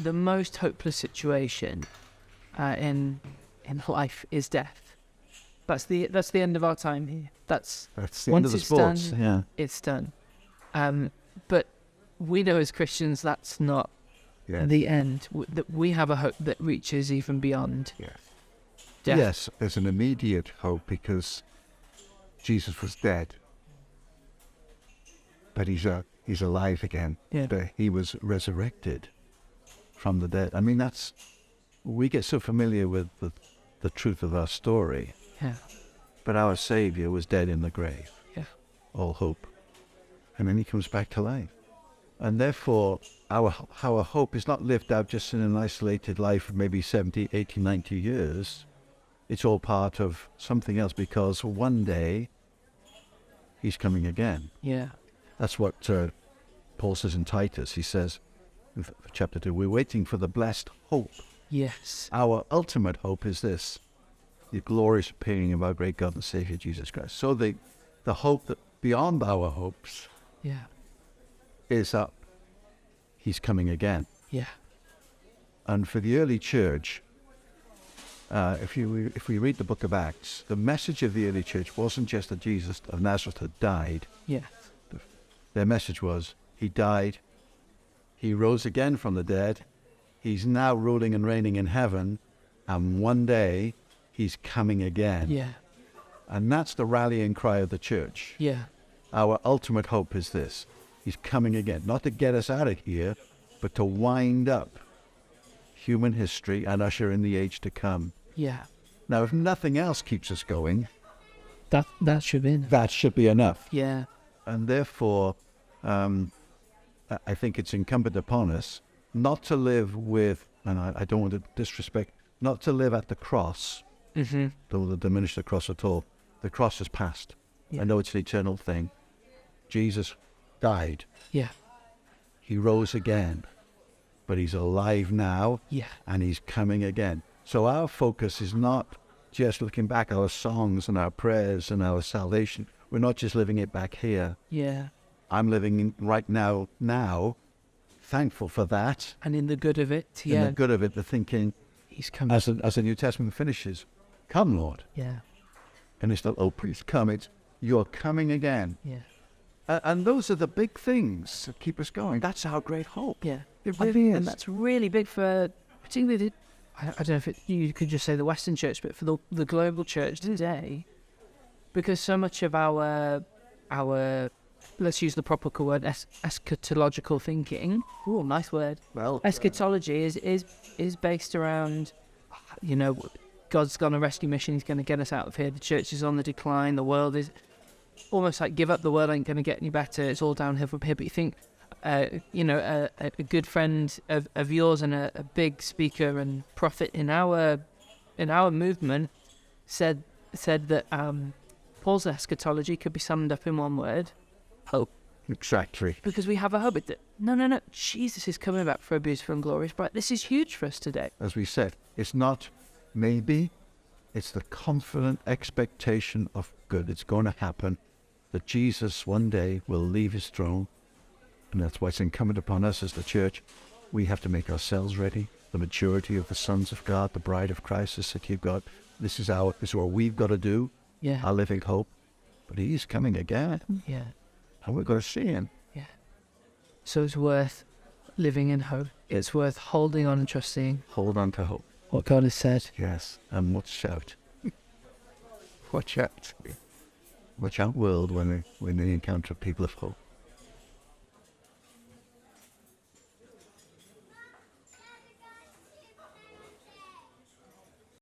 the most hopeless situation in life is death. That's the end of our time here. That's the end of the sports. Done, it's done. But we know as Christians that's not the end. That we have a hope that reaches even beyond death. Yes, there's an immediate hope because Jesus was dead, but he's alive again. Yeah. He was resurrected from the dead. I mean, we get so familiar with the truth of our story. Yeah. But our Savior was dead in the grave. Yeah. All hope. And then he comes back to life. And therefore, our hope is not lived out just in an isolated life of maybe 70, 80, 90 years. It's all part of something else because one day he's coming again. Yeah. That's what Paul says in Titus. He says, in chapter 2, we're waiting for the blessed hope. Yes. Our ultimate hope is this, the glorious appearing of our great God and Savior, Jesus Christ. So the hope that beyond our hopes is that he's coming again. Yeah. And for the early church, if we read the book of Acts, the message of the early church wasn't just that Jesus of Nazareth had died. Yeah. Their message was, he died, he rose again from the dead, he's now ruling and reigning in heaven, and one day he's coming again. Yeah. And that's the rallying cry of the church. Yeah. Our ultimate hope is this. He's coming again, not to get us out of here, but to wind up human history and usher in the age to come. Yeah. Now, if nothing else keeps us going, that should be enough. That should be enough. Yeah. And therefore, I think it's incumbent upon us not to live with, and I don't want to disrespect, not to live at the cross. Mm-hmm. Don't diminish the cross at all. The cross is past. Yeah. I know it's an eternal thing. Jesus died. Yeah. He rose again. But he's alive now. Yeah. And he's coming again. So our focus is not just looking back our songs and our prayers and our salvation. We're not just living it back here. Yeah. I'm living in right now, thankful for that. And in the good of it, In the good of it, the thinking, he's coming. as the New Testament finishes, come, Lord. Yeah. And it's not, oh, please come. It's, you're coming again. Yeah. And those are the big things that keep us going. That's our great hope. Yeah. It really is. And that's really big for, particularly, I don't know if you could just say the Western church, but for the global church today, because so much of our let's use the proper word, eschatological thinking. Ooh, nice word. Well, eschatology is based around, God's got a rescue mission. He's going to get us out of here. The church is on the decline. The world is almost like, give up, the world ain't going to get any better. It's all downhill from here. But you think, a good friend of yours and a big speaker and prophet in our movement said that Paul's eschatology could be summed up in one word: hope. Exactly. Because we have a hope that no, Jesus is coming back for a beautiful and glorious bride. This is huge for us today. As we said, it's not maybe, it's the confident expectation of good. It's going to happen, that Jesus one day will leave his throne. And that's why it's incumbent upon us as the church. We have to make ourselves ready. The maturity of the sons of God, the bride of Christ, the city of God. This is what we've got to do. Yeah. Our living hope. But he's coming again. Yeah. And we're going to see him. Yeah. So it's worth living in hope. It's worth holding on and trusting. Hold on to hope. What God has said. Yes. And watch out. Watch out. Watch out, world, when they encounter people of hope.